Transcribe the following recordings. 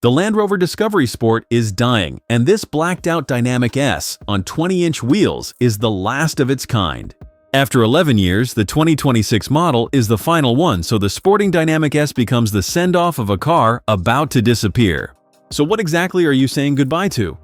The Land Rover Discovery Sport is dying, and this blacked-out Dynamic S on 20-inch wheels is the last of its kind. After 11 years, the 2026 model is the final one, so the sporting Dynamic S becomes the send-off of a car about to disappear. So what exactly are you saying goodbye to?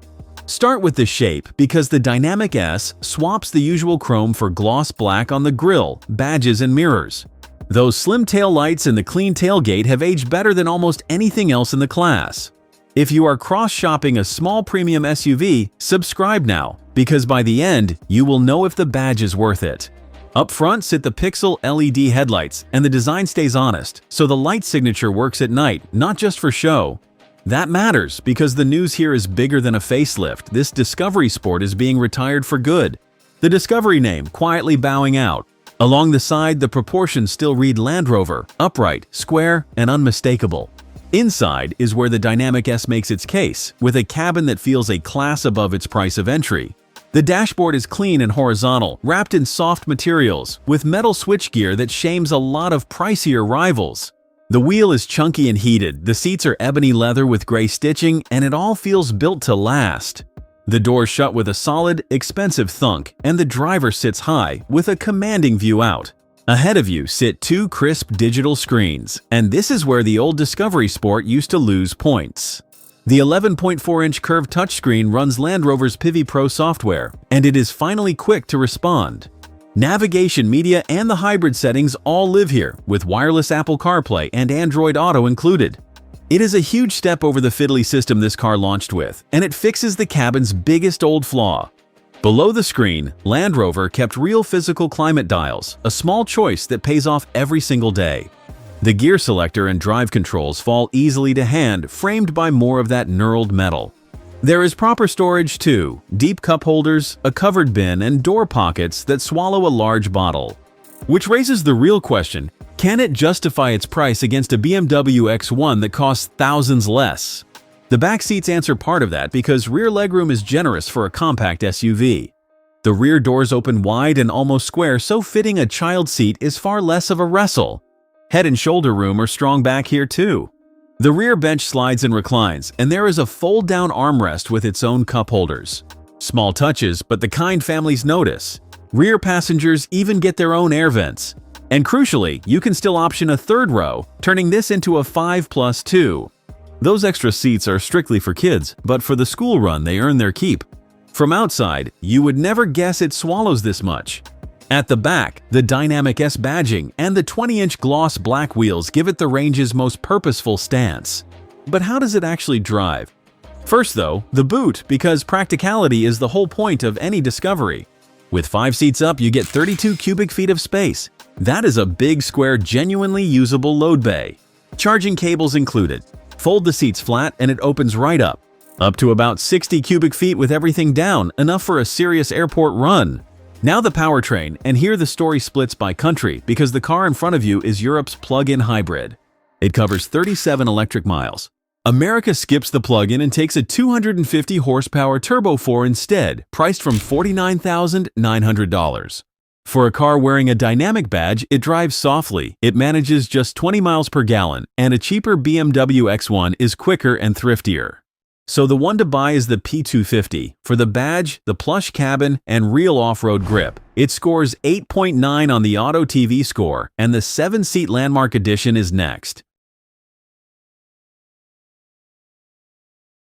Start with the shape, because the Dynamic S swaps the usual chrome for gloss black on the grille, badges, and mirrors. Those slim tail lights and the clean tailgate have aged better than almost anything else in the class. If you are cross-shopping a small premium SUV, subscribe now, because by the end, you will know if the badge is worth it. Up front sit the Pixel LED headlights, and the design stays honest, so the light signature works at night, not just for show. That matters, because the news here is bigger than a facelift. This Discovery Sport is being retired for good. The Discovery name quietly bowing out. Along the side, the proportions still read Land Rover, upright, square, and unmistakable. Inside is where the Dynamic S makes its case, with a cabin that feels a class above its price of entry. The dashboard is clean and horizontal, wrapped in soft materials, with metal switchgear that shames a lot of pricier rivals. The wheel is chunky and heated, the seats are ebony leather with gray stitching, and it all feels built to last. The doors shut with a solid, expensive thunk, and the driver sits high, with a commanding view out. Ahead of you sit two crisp digital screens, and this is where the old Discovery Sport used to lose points. The 11.4-inch curved touchscreen runs Land Rover's Pivi Pro software, and it is finally quick to respond. Navigation, media, and the hybrid settings all live here, with wireless Apple CarPlay and Android Auto included. It is a huge step over the fiddly system this car launched with, and it fixes the cabin's biggest old flaw. Below the screen, Land Rover kept real physical climate dials, a small choice that pays off every single day. The gear selector and drive controls fall easily to hand, framed by more of that knurled metal. There is proper storage too, deep cup holders, a covered bin, and door pockets that swallow a large bottle. Which raises the real question, can it justify its price against a BMW X1 that costs thousands less? The back seats answer part of that because rear legroom is generous for a compact SUV. The rear doors open wide and almost square, so fitting a child seat is far less of a wrestle. Head and shoulder room are strong back here too. The rear bench slides and reclines, and there is a fold-down armrest with its own cup holders. Small touches, but the kind families notice. Rear passengers even get their own air vents. And crucially, you can still option a third row, turning this into a 5+2. Those extra seats are strictly for kids, but for the school run they earn their keep. From outside, you would never guess it swallows this much. At the back, the Dynamic S badging and the 20-inch gloss black wheels give it the range's most purposeful stance. But how does it actually drive? First though, the boot, because practicality is the whole point of any Discovery. With 5 seats up, you get 32 cubic feet of space. That is a big, square, genuinely usable load bay. Charging cables included. Fold the seats flat and it opens right up to about 60 cubic feet with everything down, enough for a serious airport run. Now the powertrain, and here the story splits by country because the car in front of you is Europe's plug-in hybrid. It covers 37 electric miles. America skips the plug-in and takes a 250 horsepower Turbo 4 instead, priced from $49,900. For a car wearing a dynamic badge, it drives softly, it manages just 20 miles per gallon, and a cheaper BMW X1 is quicker and thriftier. So the one to buy is the P250. For the badge, the plush cabin, and real off-road grip. It scores 8.9 on the Auto TV score, and the 7-seat Landmark Edition is next.